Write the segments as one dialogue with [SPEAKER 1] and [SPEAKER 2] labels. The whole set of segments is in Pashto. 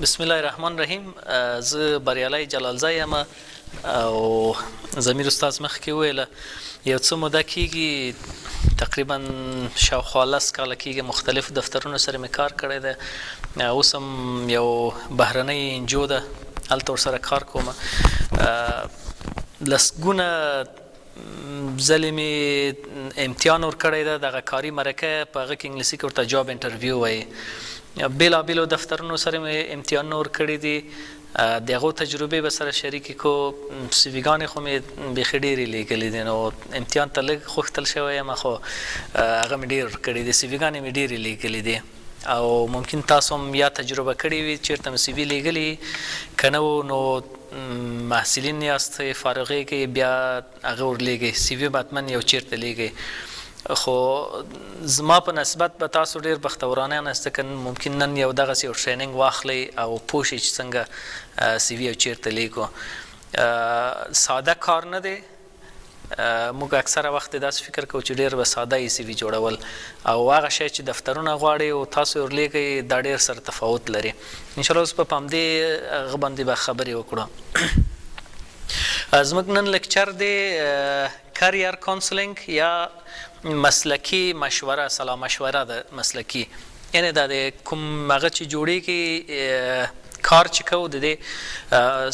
[SPEAKER 1] بسم الله الرحمن الرحیم. زه بریالی جلالزی یم او ضمیر استاد مخکې وویله یو څه موده کېږي، تقریبا شاوخوا 10 کاله کېږي مختلفو دفترونو سره مې کار کړی دی. اوس هم یو بهرنۍ انجو ده، هلته ورسره کار کوم. لسګونه ځلې مې امتحان ورکړی دی، دغه کاري مرکه په هغه کې انګلیسي کې ورته جاب انټرویو وایي. بیلابیلو دفترونو سره مې امتحانونه ورکړي دي، د هغو تجربې به سره شریکې کو. سی ویګانې خو مې بیخي ډېرې لیږلي دي، نو امتحان ته لږ غوښتل شوی یم، خو هغه مې ډېر ورکړي دي. سی ویګانې مې ډېرې لیږلي دي او ممکن تاسو هم یا تجربه کړې وي چېرته مې سی وي لیږلي، که نه و نو محصلین یاستئ فارغېږئ بیا هغه ورلیږئ، سی وي به حتما یو چېرته لیږئ. خو زما په نسبت به تاسو ډېر بختورانه یاست که ممکن نن یو دغسې یو ټریننګ واخلئ او پوه شئ چې څنګه سی وي او چېرته لیږو. ساده کار نه دی. موږ اکثره وخت داسې فکر کوو چې ډېر به ساده یې سی وي جوړول، او هغه شی چې دفترونه غواړي او تاسو یې ورلیږئ دا ډېر سره تفاوت لري. انشاءالله اوس به په همدې هغه باندې به خبرې وکړو. زموږ نن لیکچر دی کاریر کانسلینګ یا مسلکی مشوره، سلا مشوره ده مسلکی، یعنی دا د کوم هغه چې جوړیږي کار چې کوو د دې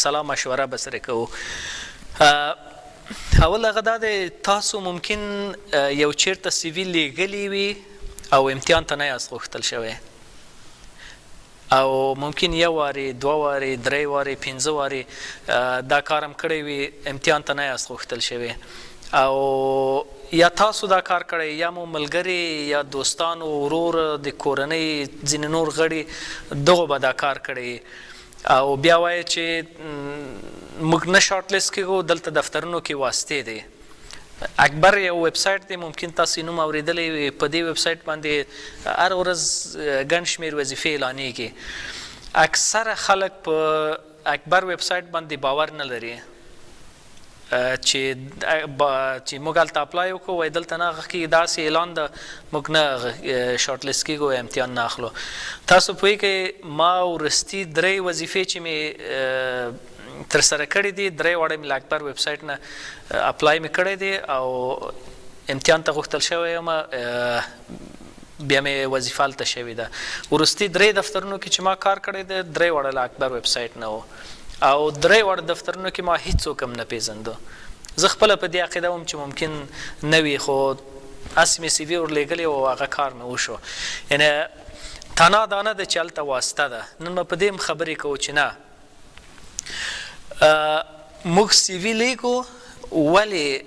[SPEAKER 1] سلا مشوره به سره کوو. اول هغه دا دی تاسو ممکن یو چیرته سی وي لیږلی وي او امتحان ته نه یاست غوښتل شوی، او ممکن یو وارې، دوه وارې، درې وارې، 5 وارې دا کار هم کړی وي، امتحان ته نه یاست غوښتل شوی، او یا تاسو دا کار کړی یا مو ملګري یا دوستانو، ورور، د کورنۍ ځینې نور غړي دغو به دا کار کړی، او بیا وایي چې موږ نه شارټ لیست کېږو، دلته دفترونو کې واسطې دی. اکبر یو ویب سایټ دی، ممکن تاسو نوم اورېدلی وي. په دې ویب سایټ باندې هر ورځ ګڼ شمېر وظیفې اعلانېږي. اکثره خلک په اکبر ویب سایټ باندې باور نه لري چې موږ هلته اپلای وکړو، وایي دلته نه هغه کېږي، داسې اعلان ده، موږ نه شارټ لیست کېږو، امتحان نه اخلو. تاسو پوهېږئ ما وروستي 3 وظیفې چې مې ترسره کړي دي، 3 واړه مې له اکبر ویب سایټ نه اپلای مې کړی دی او امتحان ته غوښتل شوی یم، بیا مې وظیفه هلته شوې ده. وروستي 3 دفترونو کې چې ما کار کړی دی 3 واړه له اکبر ویب سایټ نه و، او 3 واړه دفترونو کې ما هیڅوک هم نه پیژنده. زه خپله په دې عقیده وم چې ممکن نه وي، خو هسې مې سی وي ورلیږلی او هغه کار مې وشو. یعنې تنا دانه ده چې هلته واسطه ده. نن به په دې هم خبرې کوو چې نه موږ سی وي لیږو ولې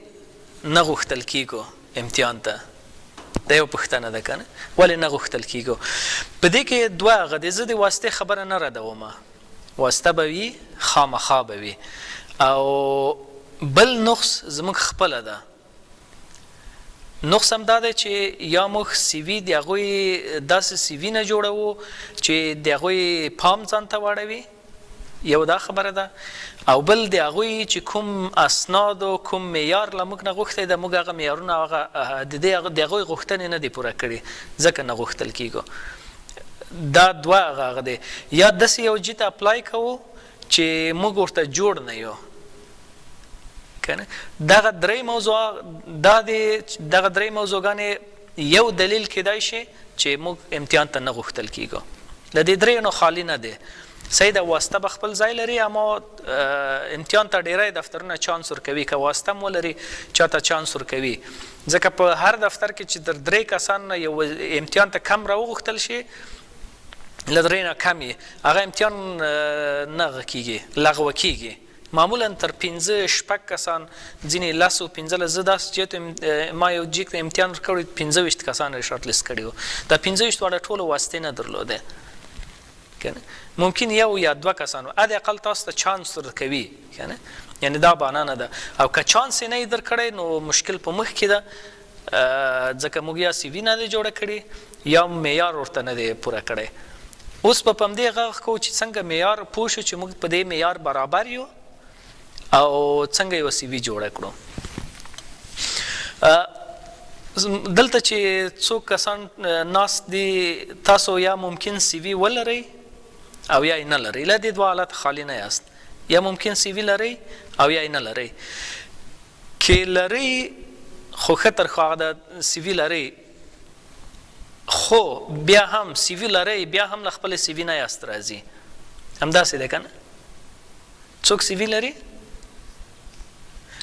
[SPEAKER 1] نه غوښتل کېږو امتحان ته. دا یو پوښتنه ده که نه، ولې نه غوښتل کېږو. په دې کې 2 هغه دی، زه د واسطې خبره نه ردومه، واسطه به وي، خامخا به وي، او بل نقص زموږ خپله ده. نقص هم دا دی چې یا موږ سی وي د هغوی داسې سی وي نه جوړوو چې د هغوی پام ځان ته واړوي، یو دا خبره ده، او بل د هغوی چې کوم اسناد او کوم معیار له موږ نه غوښتی ده، موږ هغه معیارونه د هغوی غوښتنې نه دي پوره کړي، ځکه نه غوښتل کېږو. دا 2 هغه دی. یا داسې یو جي ته اپلای کوو چې موږ ورته جوړ نه یو، که نه. دغه 3 موضوعګانې یو دلیل کیدای شي چې موږ امتحان ته نه غوښتل کېږو. د دې 3 نو خالی نه دی. صحیح ده، واسطه به خپل ځای لري، اما امتحان ته ډیری دفترونه چانس ورکوي، که واسطه هم ولري چاته چانس ورکوي، ځکه په هر دفتر کې چې تر 3 کسان نه یو امتحان ته کم راوغوښتل شي، له 3 نه کم یې هغه امتحان نه کېږي، لغوه کېږي. معمولا تر 5-6 کسان، ځینې 10 او 15، زه داسې جهت ما یو جیک ته امتحان ورکړی 25 کسان یې شارټ لیست کړي وو. دا 25 واړه ټولو واسطې نه درلودې، که نه. ممکن 1 یا 2 کسانو ادې اقل تاسو ته چانس درکوي، که نه. یعنې دا بهانه نه ده، او که چانس یې نه یې درکړی نو مشکل په مخ کې ده، ځکه موږ یا سی وي نه دی جوړه کړې یا معیار ورته نه دی پوره کړی. اوس به په همدې غږ کوو چې څنګه معیار پوه شو چې موږ په دې معیار برابر یو او څنګه یو سی وي جوړه کړو. دلته چې څوک کسان ناست دي، تاسو یا ممکن سی وي ولرئ او یا یې نه لرئ. له دې دوه حالت خالي نه یاست. یا ممکن سی وي لرئ او یا یې نه لرئ. کې لرئ خو ښه ترخوا د سی وي لرئ خو بیا هم سی وي لرئ بیا هم له خپل سی وي نه یاست راځي. همداسې ده که نه؟ څوک سی وي لري؟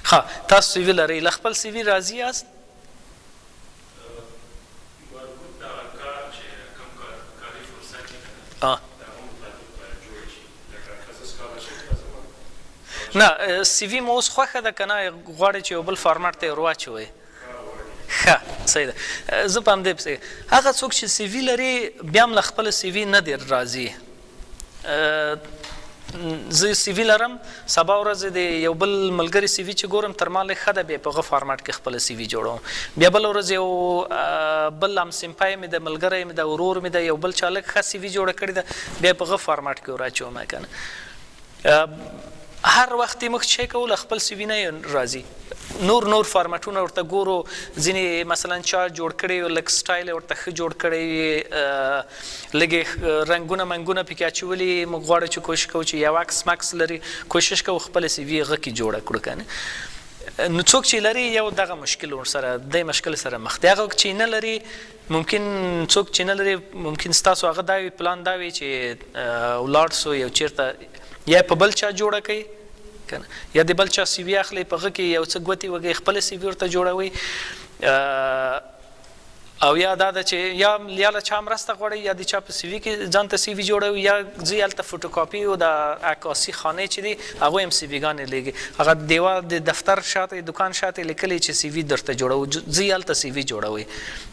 [SPEAKER 1] ښه تاسو سی وي لرئ له خپل سی وي راضي یاست؟ نه سی وي مو اوس خوښه ده که نه غواړئ چې یو بل فارمټ ته یې ور واچوئ؟ ښه صحیح ده. زه په همدې پسې هغه څوک چې سی وي لري بیا هم له خپله سی وي نه دی راضي. زه سی وي لرم سبا ورځ د یو بل ملګري سی وي چې ګورم تر ما لږ ښه ده بیا په هغه فارمټ کې خپله سی وي جوړوم. بیا بله ورځ یو بل همسمپی مې ده ملګری مې ده ورور مې ده یو بل چا لږ ښه سی وي جوړه کړې ده بیا په هغه فارمټ کې ور اچوم که نه. هر وخت یې موږ چې کوو له خپل سی وي نه راځي. نور فارمټونه ورته ګورو ځینې مثلا چا جوړ کړی لږ سټایل یې ورته ښه جوړ کړی لږ رنګونه منګونه پکې اچولي موږ غواړو چې کوشش کوو چې یو عکس مکس لري کوشش کوو خپله سی وي هغه کې جوړه کړو که نه. نو څوک چې لري یو دغه مشکل ورسره دی مشکل سره مخ دی. هغه چې نه لري ممکن څوک چې نه لري ممکن ستاسو هغه دا وي پلان دا وي چې ولاړ سو یو چېرته یا په بل چا جوړه کوي که نه یا د بل چا سی وي اخلئ په هغه کې یو څه ګوتې وږئ خپله سی وي ورته جوړوئ او یا دا ده چې یا له چا مرسته غواړئ یا د چا په سی وي کې ځان ته سی وي جوړوي یا ځئ هلته فوټوکاپي او د عکاسي خانې چې دي هغوی هم سی ویګانې لیږي. هغه دیوال د دفتر شاته دکان شاته لیکلی چې سی وي درته جوړوو ځئ هلته سی وي جوړوئ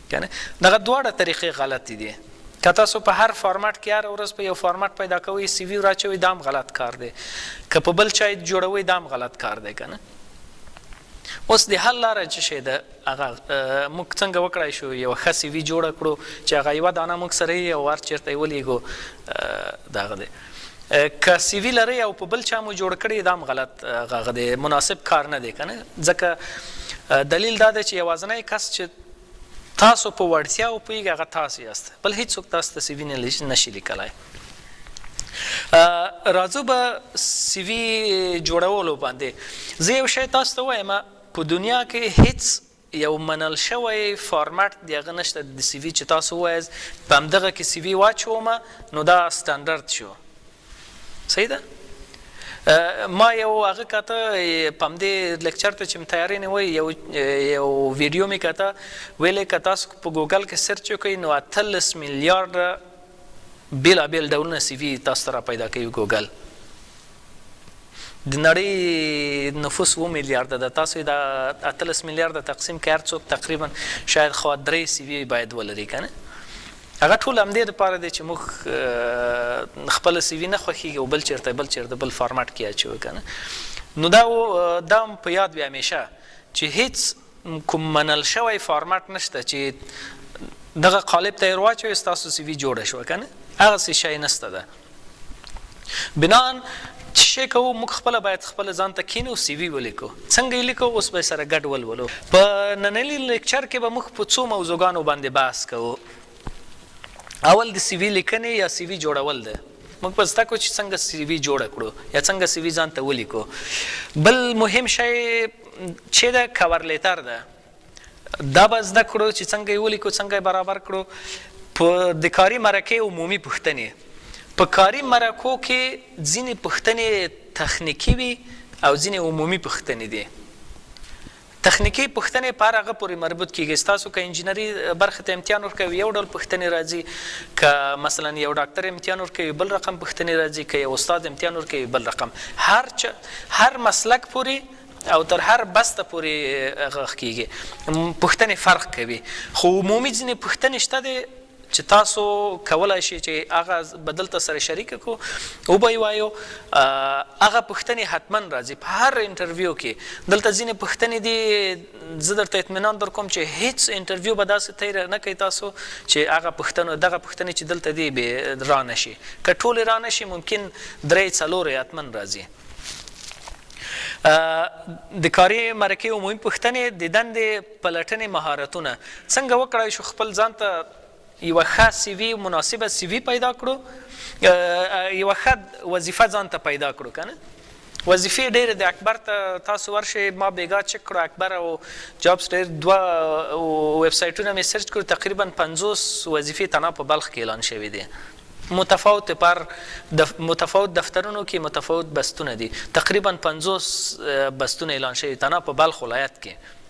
[SPEAKER 1] که نه. دغه دواړه طریقې غلطې دي. که تاسو په هر فارمټ کې هره ورځ په یو فارمټ پیدا کوئ سی وي راچوئ دا هم غلط کار دی. که په بل چا جوړوئ دا هم غلط کار دی که نه. اوس د حل لاره چې شی ده هغه موږ څنګه وکړای شو یوه ښه سی وي جوړه کړو چې هغه یوه دانه موږ سره یې او هر چېرته یې ولیږو دغه دی. که سی وي لرئ او په بل چا مو جوړ کړی دا هم غلط هغه دی مناسب کار نه دی که نه. ځکه دلیل دا دی چې یوازینی کس چې تاسو په وړتیاو پوهېږي هغه تاسو یاست بل هېڅوک تاسو ته سی وي نشي لیکلی. راځو به سی وي جوړولو باندې. زه یو شی تاسو ته وایم په دنیا کې هیڅ یو منل شوی فارمټ د هغه نشته د سی وي چې تاسو ووایاست په همدغه کې سی وي واچومه نو دا سټنډرډ شو. صحیح ده؟ ما یو هغه کاته په همدې لیکچر ته چې مې تیاری نیوی یو ویډیو مې کاته ویلی که تاسو په ګوګل کې سرچ وکړئ نو 18 میلیارډ بېلابېل ډولونه سی وي تاسو ته را پیدا کوي ګوګل. د نړۍ نفوس 7 میلیارده ده. تاسو یې دا 18 میلیارده تقسیم کړئ هر څوک تقریبا شاید خوا 3 سی وي باید ولري که نه. هغه ټول همدې دپاره دی چې موږ خپله سی وي نه خوښېږي او بل چېرته بل فارمټ کې اچوو که نه. نو دا هم په یاد وي همیشه چې هیڅ کوم منل شوی فارمټ نشته چې دغه قالب ته یې واچوئ ستاسو سی وي جوړه شوه که نه. هغسې شی نسته ده. بنان چې شی کوو موږ خپله باید خپله ځان ته کښېنو سی وي ولیکو. څنګه یې لیکو اوس به یې سره ګډ ولولو. په ننني لیکچر کې به موږ په څو موضوعګانو باندې بحث کوو. اول د سی وي لیکنې یا سی وي جوړول ده. موږ به زده کړو چې څنګه سی وي جوړه کړو یا څنګه سی وي ځان ته ولیکو. بل مهم شی چې ده کور لیټر ده. دا به زده کړو چې څنګه یې ولیکو څنګه یې برابر کړو. په د کاري مرکې عمومي پوښتنې په کاري مرکو کې ځینې پوښتنې تخنیکي وي او ځینې عمومي پوښتنې دي. تخنیکي پوښتنې په هر هغه پورې مربوط کېږي. ستاسو که انجینري برخې ته امتحان ورکوي یو ډول پوښتنې راځي. که مثلا یو ډاکټر امتحان ورکوي بل رقم پوښتنې راځي. که یو استاد امتحان ورکوي بل رقم. هر مسلک پورې او تر هر بسته پورې هغه کېږي پوښتنې فرق کوي. خو عمومي ځینې پوښتنې شته دی چې تاسو کولی شئ چې هغه به دلته سره شریکه کړو وبه یې وایو. هغه پوښتنې حتما راځي په هر انټرویو کې. دلته ځینې پوښتنې دي زه درته اطمینان در کوم چې هیڅ انټرویو به داسې تیر نه کوي تاسو چې دغه پوښتنې چې دلته دي به را نه شي. که ټولې را نه شي ممکن 3-4 حتما راځي. د کاري مرکې عمومي پوښتنې د دندې پلټنې مهارتونه څنګه وکړای شو خپل ځان ته یوه ښه سی وي مناسبه سی وي پیدا کړو یوه ښه وظیفه ځان ته پیدا کړو که نه وظیفې ډېرې د اکبر ته تاسو ورشئ ما بېګا چک کړو اکبر او جابس ډېر دوه ویب سایټونه مې سرچ کړو تقریبا 50 وظیفې تنها په بلخ کې اعلان شوي دي متفاوت متفاوت دفترونو کې متفاوت بستونه دي تقریبا 50 بستونه اعلان شوي تنها په بلخ ولایت کې